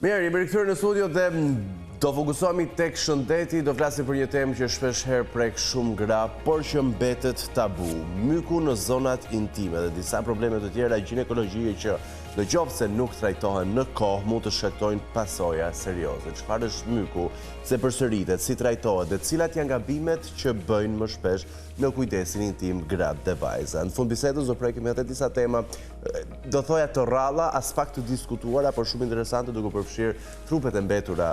Mirë, jemi rikthyer në studio dhe do fokusohemi tek shëndeti, do flasim për një temë që shpesh herë prek shumë gra, por që mbetet tabu. Myku në zonat intime dhe disa probleme të tjera ginekologjie që në qoftë se nuk trajtohen në kohë mund të shkaktojnë pasoja serioze. Çfarë është myku, se përsëritet, si trajtohet dhe cilat janë gabimet që bëjnë më shpesh në kujdesin intim gratë dhe vajza. Në fund bisedës do prekim edhe disa tema, do thoja të rralla, as pak të diskutuara, por shumë interesante duke përfshirë trupet e mbetura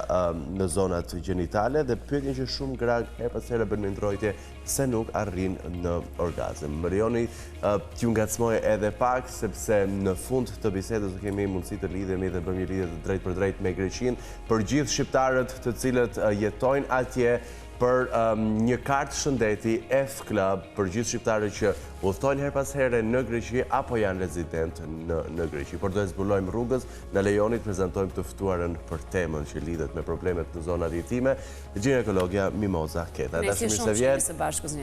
në zonat gjenitale dhe pyetjen që shumë gra her pas here bën me ndrojtje se nuk arrin në orgazm. Më lejoni t'ju ngacmoj edhe pak, sepse në fund të bisedës do kemi mundësi të lidhemi dhe bëjmë një lidhje të drejtë për drejtë me Greqinë për gjithë shqiptarët të cilët jetojnë atje, për një kartë shëndeti F Club për gjithë shqiptarët që udhtojnë her pas here në Greqi apo janë rezident në Greqi. Por do e zbulojmë rrugës, në lejoni të prezantojmë të ftuarën për temën që lidhet me problemet në zonat intime, ginekologja Mimoza Keta. Dashur mirë se vjen.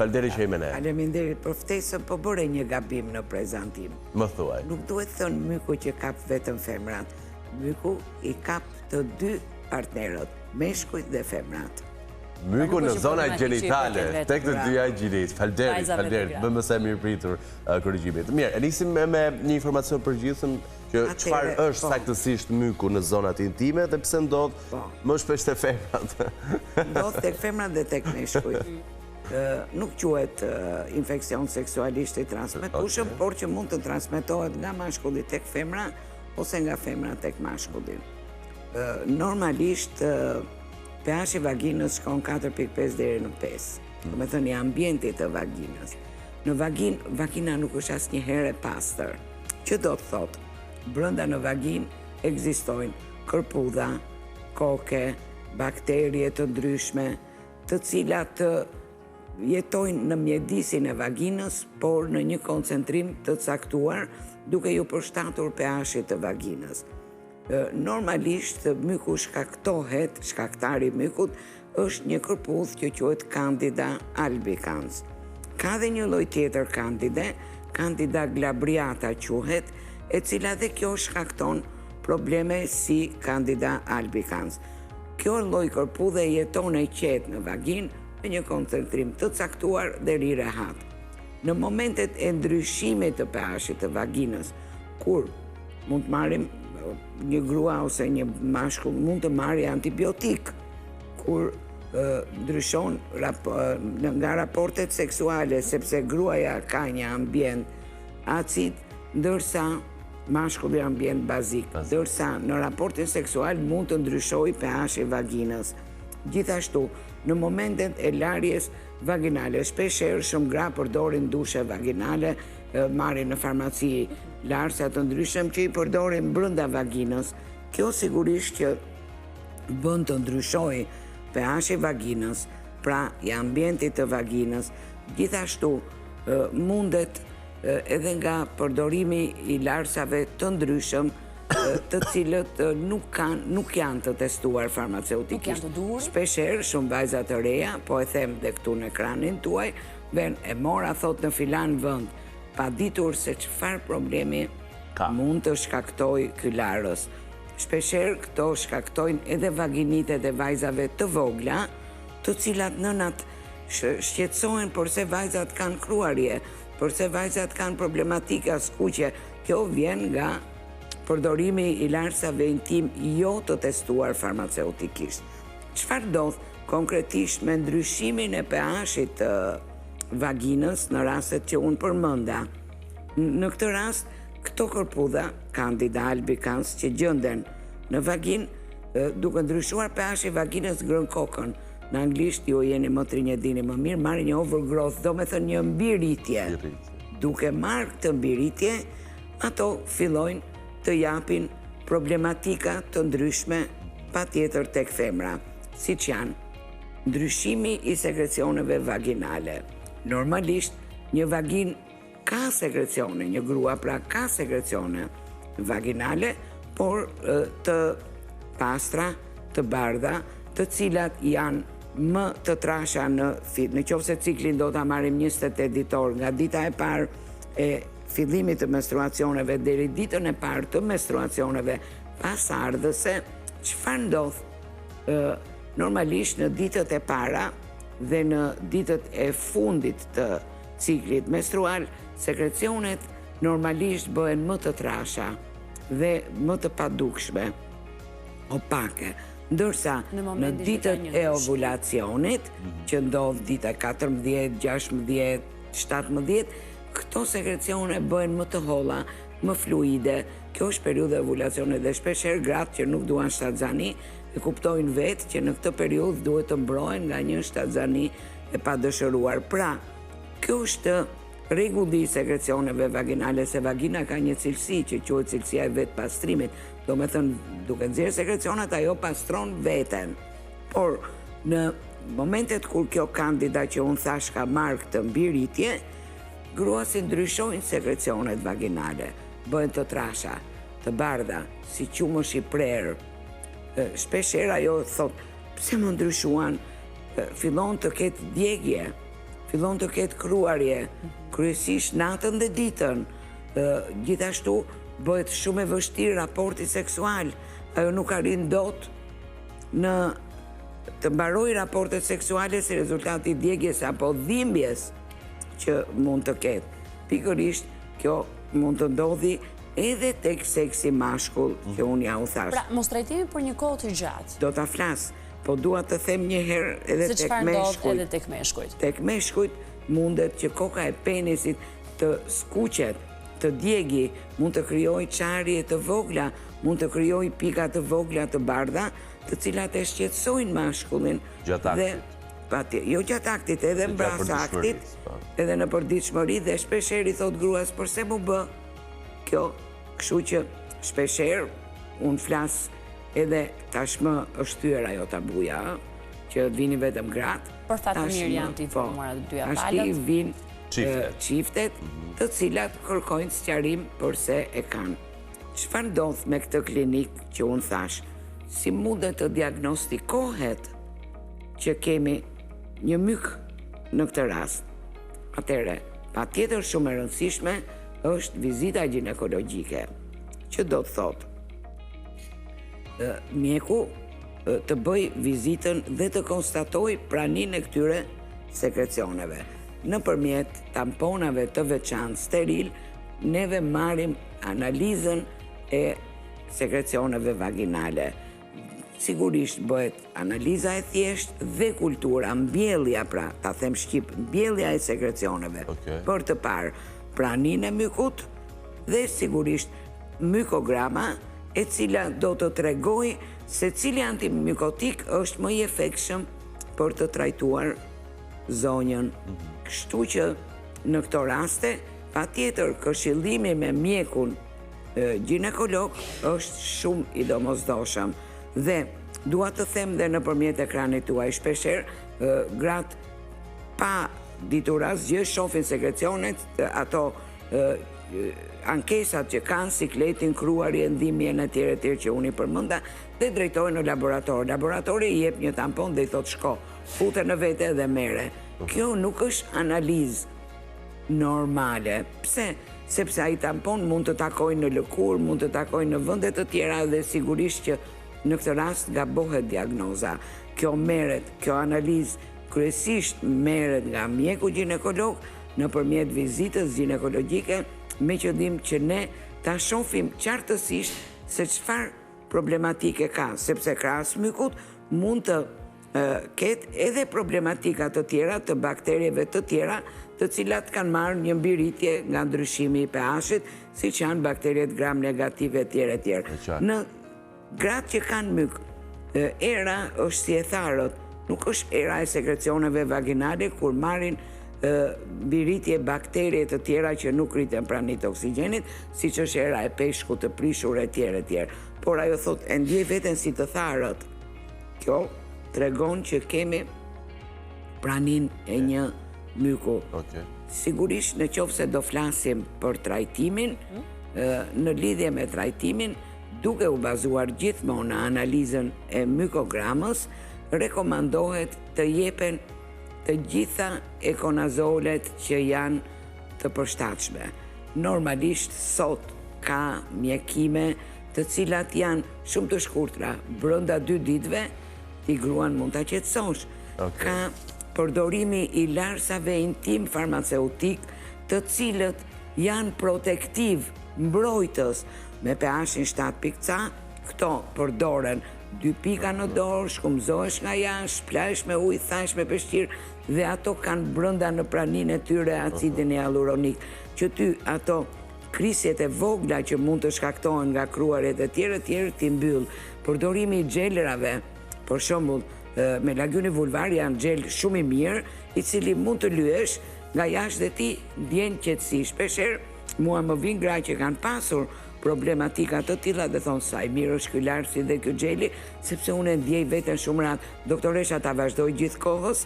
Faleminderit që jemi ne. Faleminderit për ftesën, po bëre një gabim në prezantim. Më thuaj. Nuk duhet thënë myku që kap vetëm femrat. Myku i kap të dy partnerët, meshkujt dhe femrat. Myku në zona gjenitale, tek të dyja gjinit. Falderit, bëmë se mirë pritur korrigjimit. Mirë, e nisim me një informacion përgjithshëm që çfarë është saktësisht myku në zonat intime dhe pse ndodh më shpesh te femrat. Ndodh tek femrat dhe tek meshkujt. Nuk quhet infeksion seksualisht i transmetueshëm, por që mund të transmetohet nga mashkulli tek femra ose nga femra tek mashkulli. Normalisht pH i vaginës shkon 4.5 deri në 5. Do të thënë ambienti të vaginës. Në vagina nuk është asnjëherë e pastër. Që do të thotë, brenda në vaginë ekzistojnë kërpudha, koke, bakterie të ndryshme, të cilat jetojnë në mjedisin e vaginës, por në një koncentrim të caktuar, duke ju përshtatur pH-it të vaginës. Normalisht myku shkaktohet, shkaktari mykut është një kërpudhë që quhet Candida albicans. Ka dhe një lloj tjetër Candide, Candida glabriata quhet, e cila dhe kjo shkakton probleme si Candida albicans. Kjo lloj kërpudhe jeton e qetë në vaginë me një koncentrim të caktuar dhe ri rehat. Në momentet e ndryshimit të pH-it të vaginës, kur mund të marrim një grua ose një mashkull mund të marrë antibiotik kur ndryshon nga raportet seksuale, sepse gruaja ka një ambient acid, ndërsa mashkulli ambient bazik, ndërsa në raportin seksual mund të ndryshojë pH i vaginës. Gjithashtu, në momentet e larjes vaginale, shpeshherë shumë gra përdorin dushe vaginale, marrin në farmaci larsa të ndryshëm që i përdorin brenda vaginës. Kjo sigurisht që bën të ndryshojë pH i vaginës, pra i ambientit të vaginës. Gjithashtu mundet edhe nga përdorimi i larsave të ndryshëm, të cilët nuk janë të testuar farmaceutikisht. Shpeshherë shumë vajza të reja, po e them dhe këtu në ekranin tuaj, e mora thot në filan vend, pa ditur se çfarë problemi mund të shkaktoj ky larës. Shpeshherë këto shkaktojnë edhe vaginitet e vajzave të vogla, të cilat nënat shqetësohen përse vajzat kanë kruarje, përse vajzat kanë problematika skuqje. Kjo vjen nga përdorimi i larsave intim jo të testuar farmaceutikisht. Çfarë ndodh konkretisht me ndryshimin e pH-it të vaginës në rastet që unë përmenda? Në këtë rast, këto kërpudha, Candida albicans, që gjenden në vaginë, duke ndryshuar pH i vaginës grën kokën. Në anglisht ju jeni më të rinj e dini më mirë, marrë një overgrowth, do me thënë një mbiritje. Duke marrë këtë mbiritje, ato fillojnë të japin problematika të ndryshme pa tjetër tek femra, si që janë ndryshimi i sekrecioneve vaginale. Normalisht, një vagin ka sekrecione, një grua pra ka sekrecione vaginale, por të pastra, të bardha, të cilat janë më të trasha në qoftë se ciklin do ta marrim 28 ditor nga dita e parë e fillimit të menstruacioneve deri ditën e parë të menstruacioneve pasardhëse, çfarë ndodh? Normalisht në ditët e para dhe në ditët e fundit të ciklit menstrual, sekrecionet normalisht bëhen më të trasha dhe më të padukshme, opake. Ndërsa në ditët e ovulacionit, që ndodh dita 14, 16, 17, këto sekrecione bëhen më të holla, më fluide. Kjo është periudha e ovulacionit dhe shpeshherë gratë që nuk duan shtatzani e kuptojnë vetë që në këtë periudhë duhet të mbrohen nga një shtatzani e padëshëruar. Pra, kjo është rregulli i sekrecioneve vaginale, se vagina ka një cilësi që quhet cilësia e vetë pastrimit. Do me thënë, duke nxjerrë sekrecionet, ajo pastron veten. Por, në momentet kur kjo kandida që unë thash ka marrë këtë mbiritje, gruasit ndryshojnë sekrecionet vaginale, bëhen të trasha, të bardha, si qumësh i prerë. Shpeshherë ajo thot, pse më ndryshuan, fillon të ketë djegje, fillon të ketë kruarje, kryesisht natën dhe ditën. Gjithashtu bëhet shumë e vështirë raporti seksual, ajo nuk arrin dot në të mbaroj raportet seksuale si rezultati i djegjes apo dhimbjes që mund të ketë. Pikërisht kjo mund të ndodhi edhe tek seksi mashkull që unë ja u thash. Pra, mos trajtimi për një kohë të gjatë. Do ta flas, po dua të them një herë edhe tek meshkujt. Edhe tek meshkujt. Tek meshkujt mundet që koka e penisit të skuqet, të djegi, mund të krijojë çarje të vogla, mund të krijojë pika të vogla të bardha, të cilat e shqetësojnë mashkullin. Gjatë aktit. Jo gjatë aktit, edhe mbras aktit, edhe në përditshmëri, dhe shpeshherë i thot gruas, përse mu bë kjo? Kështu që shpeshherë unë flas edhe tashmë është thyer ajo tabuja, që vini vetëm gratë. Për fat të mirë janë të informuara të dyja palët. Ashtu vinë çiftet, të cilat kërkojnë sqarim përse e kanë. Çfarë ndodh me këtë klinik që unë thash? Si mundet të diagnostikohet që kemi një myk në këtë rast? Atëre, patjetër shumë e rëndësishme është vizita ginekologjike, që do të thotë mjeku të bëj vizitën dhe të konstatoj praninë e këtyre sekrecioneve. Nëpërmjet tamponave të veçantë steril, neve marrim analizën e sekrecioneve vaginale. Sigurisht bëhet analiza e thjesht dhe kultura, mbjellja, pra, ta them shqip, mbjellja e sekrecioneve, për të parë praninë e mykut dhe sigurisht mykograma, e cila do të tregoj se cili antimykotik është më i efektshëm për të trajtuar zonjën. Kështu që në këto raste, patjetër këshillimi me mjekun ginekolog është shumë i domosdoshëm. Dhe dua të them dhe nëpërmjet ekranit tuaj, shpeshherë gratë pa ditur asgjë shohin sekrecionet, ato ankesat që kanë, sikletin, kruarje, ndimjen e tjerë që unë i përmenda, dhe drejtohen në laborator. Laboratori i jep një tampon dhe i thot shko, fute në vete dhe mere. Kjo nuk është analizë normale. Pse? Sepse ai tampon mund të takojnë në lëkurë, mund të takojnë në vende të tjera dhe sigurisht që në këtë rast gabohet diagnoza. Kjo merret, kjo analizë kryesisht merret nga mjeku ginekolog nëpërmjet vizitës ginekologjike, me qëllim që ne ta shohim qartësisht se çfarë problematike ka, sepse krahas mykut mund të ketë edhe problematika të tjera, të bakterieve të tjera, të cilat kanë marrë një mbiritje nga ndryshimi i pH-it, siç janë bakteriet gram negative etj. Në gratë që kanë myk, era është si e tharët, nuk është era e sekrecioneve vaginale kur marrin mbiritje bakterie të tjera që nuk rriten pranit oksigjenit, siç është era e peshkut të prishur etj. Por ajo thot, e ndjej veten si të tharët. Kjo tregon që kemi pranin e një myku. Sigurisht në qoftë se do flasim për trajtimin, në lidhje me trajtimin, duke u bazuar gjithmonë në analizën e mykogramës, rekomandohet të jepen të gjitha ekonazolet që janë të përshtatshme. Normalisht sot ka mjekime të cilat janë shumë të shkurtra, brenda 2 ditëve, ti gruan mund ta qetësosh. Ka përdorimi i larsave intim farmaceutik, të cilët janë protektiv, mbrojtës, me pH-in 7.ca, këto përdoren 2 pika në dorë, shkumzohesh nga jashtë, splahesh me ujë, thash me peshqir, dhe ato kanë brenda në praninë e tyre acidin hyaluronik, që ty ato krisjet e vogla që mund të shkaktohen nga kruaret e tjerë ti mbyll. Përdorimi i gjelrave, për shembull, melagioni vulvar janë gjel shumë i mirë, i cili mund të lyesh nga jashtë dhe ti ndjen qetësi. Shpeshherë mua më vin gra që kanë pasur problematika të tilla dhe thonë sa i mirë është ky larsi dhe ky gjeli, sepse unë e ndjej veten shumë rat. Doktoresha ta vazhdoj gjithë kohës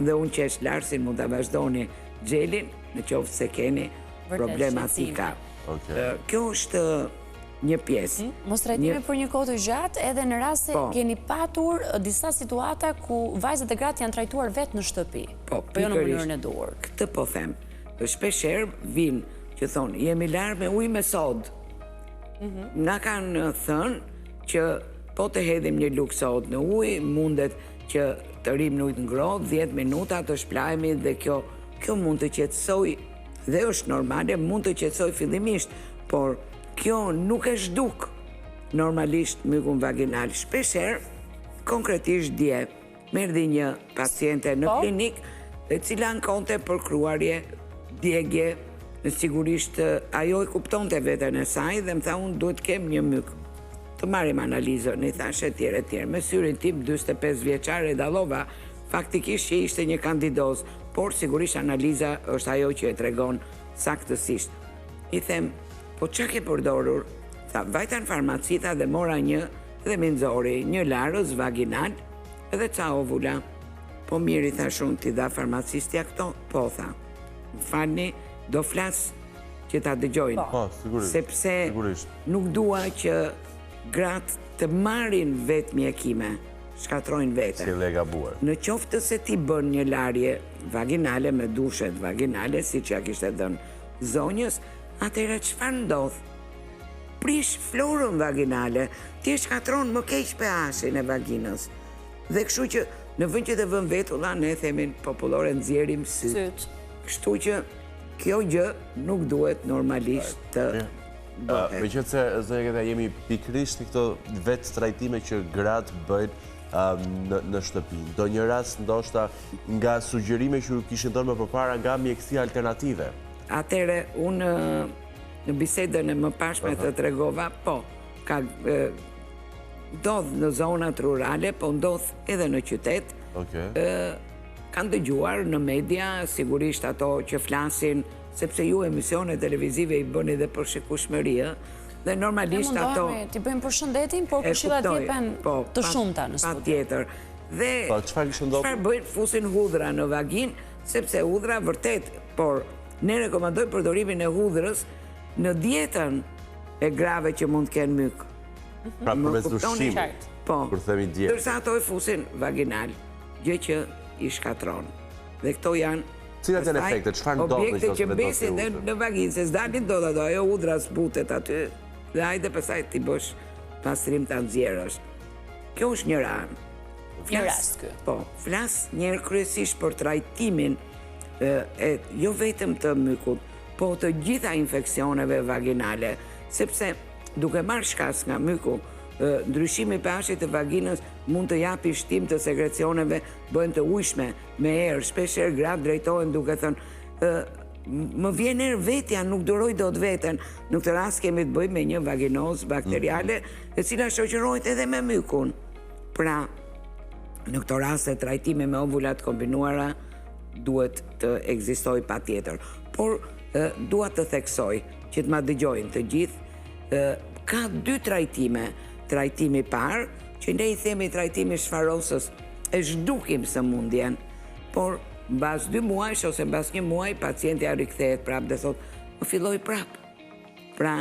dhe unë qesh larsin, mund ta vazhdoni gjelin në qoftë se keni problematika. Kjo është një pjesë. Mos trajtimi për një kohë të gjatë, edhe në rast se keni patur disa situata ku vajzat e gratë janë trajtuar vetë në shtëpi. Po jo në mënyrën e duhur. Këtë po them. Shpeshherë vinë që thonë, jemi larë me ujë me sodë. Na kanë thënë që po të hedhim një lugë sodë në ujë, mundet që të rim në ujë të ngrohtë, 10 minuta të shplahemi dhe kjo mund të qetësoj, dhe është normale, mund të qetësoj fillimisht, por kjo nuk e zhduk normalisht mykun vaginal. Shpeshherë, konkretisht dje, merdi një paciente në klinik, e cila ankonte për kruarje, djegje, sigurisht ajo e kuptonte veten e saj dhe më tha unë duhet kem një myk. Të marrim analizën, i thash etj. Me syrin tim 45 vjeçar e dallova faktikisht që ishte një kandidoz, por sigurisht analiza është ajo që e tregon saktësisht. I them, po çka ke përdorur? Tha, vajta në farmacita dhe mora një dhe më nxori një larës vaginal edhe ca ovula. Po mirë, i thash unë, ti dha farmacistja këto? Po, tha. Falni, do flas që ta dëgjojnë. Po, sigurisht. Sepse nuk dua që gratë të marrin vetë mjekime, shkatrojnë vete. Si e gabuar. Në qoftë se ti bën një larje vaginale me dushet vaginale, si që ja kishte dhënë zonjës, atëherë çfarë ndodh? Prish florën vaginale, ti e shkatron më keq pH-in e vaginës. Dhe kështu që në vend që të vën vetulla, ne themin popullore nxjerrim syt. Kështu që kjo gjë nuk duhet normalisht të bëhet. Meqenëse zonja Greta, jemi pikërisht në këto vetë trajtime që gratë bëjnë në shtëpi. Do një rast ndoshta nga sugjerime që kishin dhënë më përpara nga mjekësia alternative. Atëre, unë në bisedën e mëparshme të tregova, po, ka ndodh në zonat rurale, po ndodh edhe në qytet. Kanë dëgjuar në media, sigurisht ato që flasin, sepse ju emisione televizive i bëni dhe për shikueshmëri, dhe normalisht ato... Ti bëjmë për shëndetin, por këshillat jepen të shumta në studio. Patjetër. Dhe çfarë bëjnë? Fusin hudhra në vagin, sepse hudhra vërtet, por ne rekomandojmë përdorimin e hudhrës në dietën e grave që mund të kenë myk. Pra përmes ushqimit. Po. Kur themi dietë. Ndërsa ato e fusin vaginal, gjë që i shkatron. Dhe këto janë cilat janë efektet, çfarë ndodh objekte që besin në vaginë, se s'dalin dot ato, ajo hudhra zbutet aty, dhe hajde pastaj ti bësh pastrim ta nxjerrësh. Kjo është një ranë. Një rast ky. Po, flas njerë kryesisht për trajtimin jo vetëm të mykut, po të gjitha infeksioneve vaginale, sepse duke marrë shkas nga myku, ndryshimi pH-it të vaginës mund të japi shtim të sekrecioneve, bëhen të ujshme me erë, shpeshherë gratë drejtohen duke thënë më vjen erë vetja, nuk duroj dot veten. Në këtë rast kemi të bëjmë me një vaginozë bakteriale, e cila shoqërohet edhe me mykun. Pra, në këtë rast e trajtimi me ovulat kombinuara duhet të ekzistoj patjetër. Por dua të theksoj që të ma dëgjojnë të gjithë, ka 2 trajtime. Trajtimi parë, që ne i themi trajtimi shfarosës, e zhdukim sëmundjen, por mbas 2 muajsh ose mbas 1 muaj, pacienti a rikthehet prap dhe thot, më filloj prap. Pra,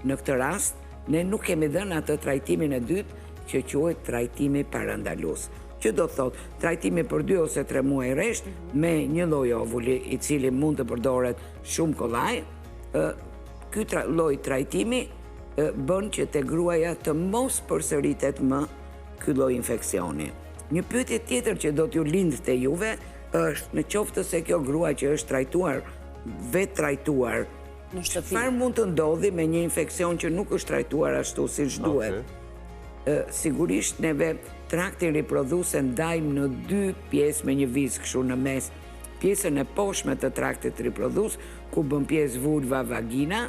në këtë rast, ne nuk kemi dhënë atë trajtimin e dytë që quhet trajtimi parandalus. Që do të thot, trajtimi për 2 ose 3 muaj rresht, me një lloj ovuli, i cili mund të përdoret shumë kollaj, ky lloj trajtimi bën që te gruaja të mos përsëritet më ky lloj infeksioni. Një pyetje tjetër që do t'ju lind te juve është, në qoftë se kjo grua që është trajtuar, vetë trajtuar, çfarë mund të ndodhi me një infeksion që nuk është trajtuar ashtu siç duhet? Sigurisht neve traktin riprodhues ndajmë në dy pjesë me një vizë kështu në mes. Pjesën e poshtme të traktit riprodhues, ku bën pjesë vulva, vagina,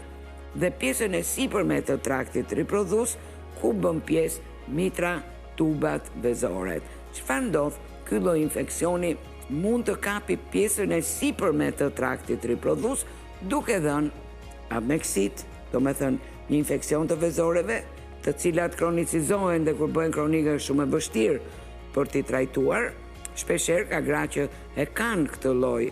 dhe pjesën e sipërme të traktit riprodhues, ku bën pjesë mitra, tubat, vezoret. Çfarë ndodh? Ky lloj infeksioni mund të kapi pjesën e sipërme të traktit riprodhues, duke dhënë ameksit, do me thënë një infeksion të vezoreve, të cilat kronicizohen dhe kur bëhen kronike është shumë e vështirë për t'i trajtuar. Shpeshherë ka gra që e kanë këtë lloj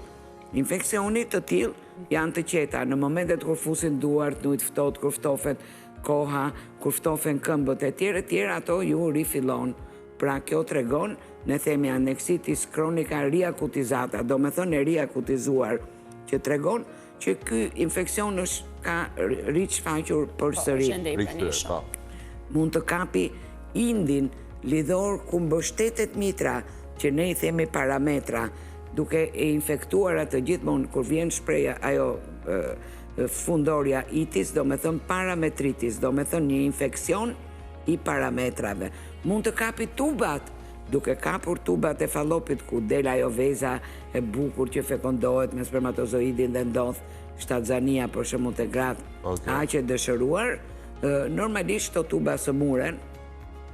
infeksioni të tillë janë të qeta në momentet kur fusin duart, në ujë të ftohtë, kur ftofen koha, kur ftofen këmbët e tjerë, ato ju rifillon. Pra kjo tregon, ne themi aneksitis kronika riakutizata, do me thënë e riakutizuar, që tregon që ky infeksion ka rishfaqur përsëri. Mund të kapi indin lidhor ku mbështetet mitra, që ne i themi parametra, duke e infektuar atë gjithmonë kur vjen shpreha ajo fundorja itis, do me thënë parametritis, do me thënë një infeksion i parametrave. Mund të kapi tubat, duke kapur tubat e fallopit ku del ajo veza e bukur që fekondohet me spermatozoidin dhe ndodh shtatzania për shembull te gratë aq e dëshëruar, normalisht to tuba sëmuren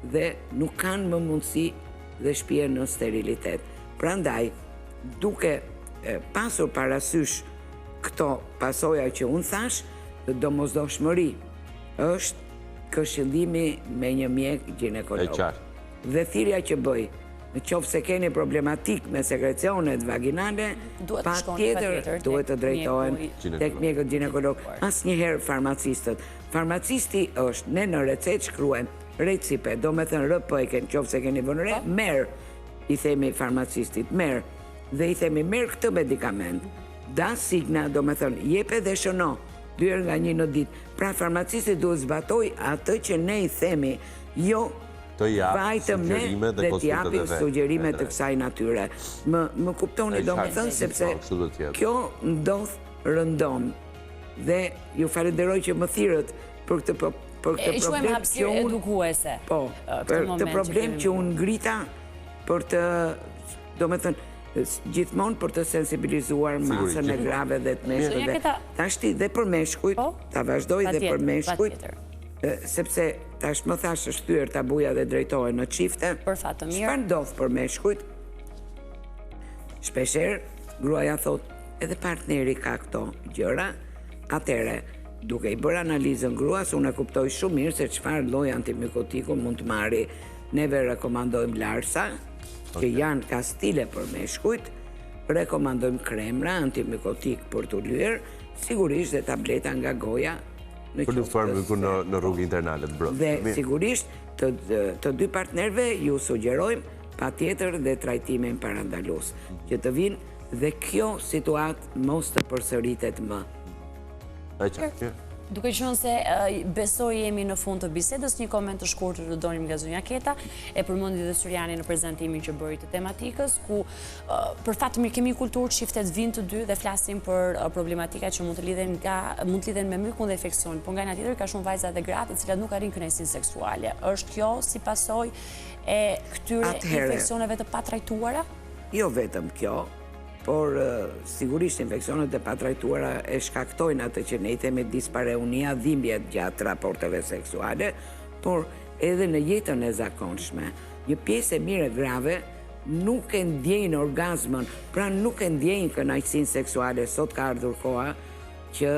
dhe nuk kanë më mundësi dhe shpihen në sterilitet. Prandaj, duke pasur parasysh këto pasoja që unë thash, domosdoshmëri është këshillimi me një mjek ginekolog. Dhe thirrja që bëj, në qoftë se keni problematik me sekrecionet vaginale, patjetër duhet të drejtohen tek mjekët ginekolog. Asnjëherë farmacistët. Farmacisti është, ne në recetë shkruajmë recipe, do me thënë rëpë e kënë, qoftë se keni vënë re, merë, i themi farmacistit, merë, dhe i themi merë këtë medikament, da signa, do me thënë, jepe dhe shëno, 2 herë nga 1 në ditë. Pra farmacistit duhet zbatoj atë që ne i themi, jo vajtëm ne dhe t'japim sugjerime të kësaj natyre. Më kuptoni, do me thënë, sepse kjo ndodh rëndom, dhe ju falenderoj që më thirrët për këtë problem që unë ngrita për të, do me thënë, gjithmonë për të sensibilizuar masën e grave dhe të meshkujve. Tashti dhe për meshkujt, ta vazhdoj dhe për meshkujt, sepse tash më thash është thyer tabuja dhe drejtohen në çifte. Çfarë ndodh për meshkujt? Shpeshherë gruaja thot, edhe partneri ka këto gjëra, atëre duke i bërë analizën gruas, unë e kuptoj shumë mirë se çfarë lloj antimikotiku mund të marri. Neve rekomandojmë Larsa, që janë kastile për meshkujt, rekomandojmë kremra antimikotik për të lyer, sigurisht dhe tableta nga goja. Për luftuar mykun në rrugë internale të brendshme. Dhe sigurisht të dy partnerve ju sugjerojmë patjetër dhe trajtimin parandalues, që të vinë dhe kjo situatë mos të përsëritet më. Duke qenë se besoj jemi në fund të bisedës, një koment të shkurtër të donim nga zonja Keta, e përmendi dhe Syriani në prezantimin që bëri të tematikës, ku për fat të mirë kemi kulturë çiftet vinë të dy dhe flasim për problematika që mund të lidhen me mykun dhe infeksion, por nga ana tjetër ka shumë vajza dhe gratë të cilat nuk arrin kënaqësinë seksuale. Është kjo si pasojë e këtyre infeksioneve të patrajtuara? Jo vetëm kjo, por sigurisht infeksionet e patrajtuara e shkaktojnë atë që ne i themi dispareunia, dhimbjet gjatë raporteve seksuale, por edhe në jetën e zakonshme. Një pjesë e mirë e grave nuk e ndjejnë orgazmën, pra nuk e ndjejnë kënaqësinë seksuale. Sot ka ardhur koha që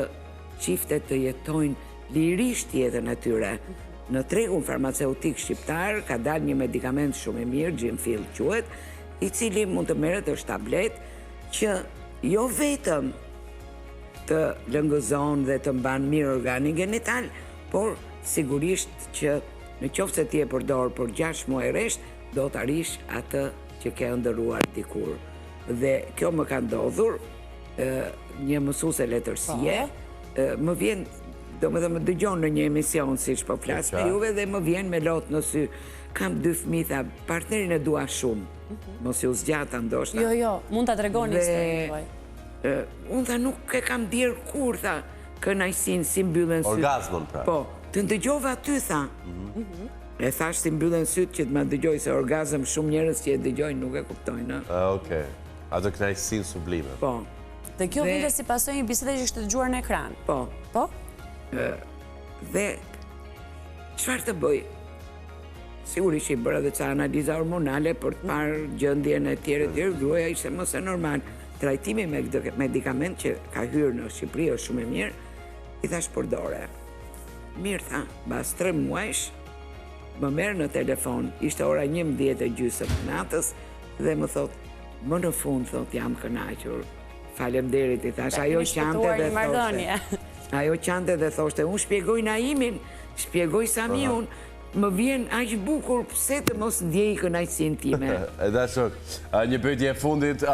çiftet të jetojnë lirisht jetën e tyre. Në tregun farmaceutik shqiptar ka dalë një medikament shumë i mirë, Gjimfill quhet, i cili mund të merret është tablet, që jo vetëm të lëngëzon dhe të mban mirë organin genital, por sigurisht që në qoftë se ti e përdor për 6 muaj rresht, do të arrish atë që ke ndëruar dikur. Dhe kjo më ka ndodhur, një mësuese letërsie, më vjen do më dëgjon në një emision si që po flasë me juve dhe më vjen me lotë në sy. Kam 2 fëmijë, tha, partnerin e dua shumë. Mos ju zgjata ndoshta. Jo, mund ta tregoni historinë. Unë tha nuk e kam dirë kur, tha, kënaqësinë si mbyllen syt. Orgazmon pra. Po, të ndëgjova aty, tha. E thash si mbyllen syt që të më dëgjoj se orgazm shumë njerëz që e dëgjojnë nuk e kuptojnë. Okej. Ato kënaqësinë sublime. Po. Dhe kjo vinte si pasojë një bisede që ishte dëgjuar në ekran. Po. Po? Dhe çfarë të bëj? Sigurisht i bëra dhe ca analiza hormonale për të parë gjendjen e tjerë, gruaja ishte mos e normal. Trajtimi me medikament që ka hyrë në Shqipëri është shumë e mirë, i thash përdore. Mirë, tha, bas 3 muajsh, më merë në telefon, ishte ora 11:30 natës, dhe më thot, më në fund, thot, jam kënaqur. Faleminderit, i thash, ajo qante dhe thoshte, unë shpjegoj Naimin, shpjegoj Samiun, më vjen aq bukur pse të mos ndjej kënaqësinë time. E dashur, një pyetje e fundit,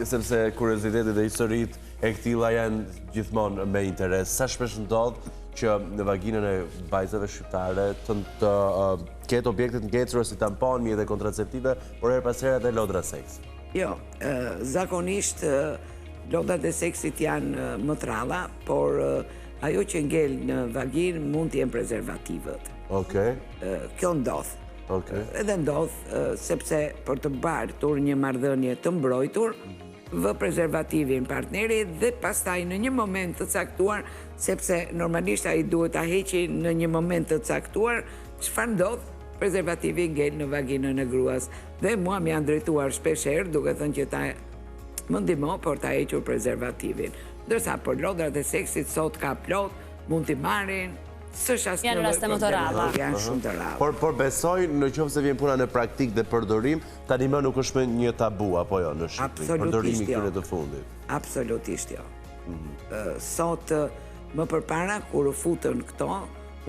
sepse kuriozitetet dhe historitë e këtilla janë gjithmonë me interes. Sa shpesh ndodh që në vaginën e vajzave shqiptare të ketë objekte të ngecura si tampon, mjete kontraceptive, por her pas here edhe lodra seksi? Jo, zakonisht lodrat e seksit janë më tralla, por ajo që ngel në vaginë mund të jenë prezervativët. Okej. Kjo ndodh. Edhe ndodh sepse për të bartur një marrëdhënie të mbrojtur, vë prezervativin partneri dhe pastaj në një moment të caktuar, sepse normalisht ai duhet ta heqi në një moment të caktuar, çfarë ndodh? Prezervativi ngel në vaginën e gruas. Dhe mua më janë drejtuar shpeshherë duke thënë që ta më ndihmo për ta hequr prezervativin. Ndërsa për lodrat e seksit sot ka plot, mund t'i marrin. Janë raste më të rralla. Janë shumë të rralla. Por besoj në qoftë se vjen puna në praktik dhe përdorim, tani më nuk është me një tabu apo jo në Shqipëri, përdorimi këtyre të fundit. Absolutisht jo. Sot më përpara kur u futën këto,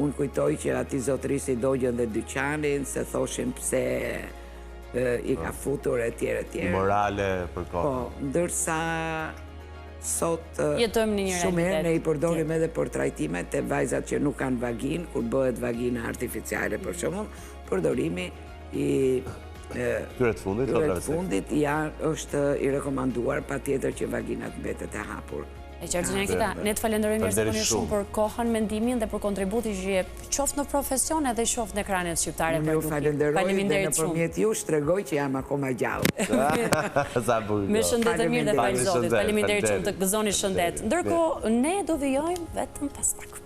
unë kujtoj që ati zotërisi dogjën dhe dyqanin, se thoshin pse i ka futur e tjere. Morale për kohë. Po, ndërsa sot shumë herë ne i përdorim edhe për trajtimet e vajzat që nuk kanë vagin, kur bëhet vagina artificiale për shembull, përdorimi i këtyre të fundit është i rekomanduar, patjetër që vaginat mbetet e hapur. E qartë Jaketa, ne të falenderojmë njerëzit shumë për kohën, mendimin dhe për kontributin që jep qoftë në profesion edhe qoftë në ekranet shqiptare për Nuk falenderoj dhe nëpërmjet jush tregoj që jam akoma gjallë. Me shëndet e mirë dhe falë Zotit. Faleminderit shumë të gëzoni shëndet. Ndërkohë ne do vijojmë vetëm pas pak.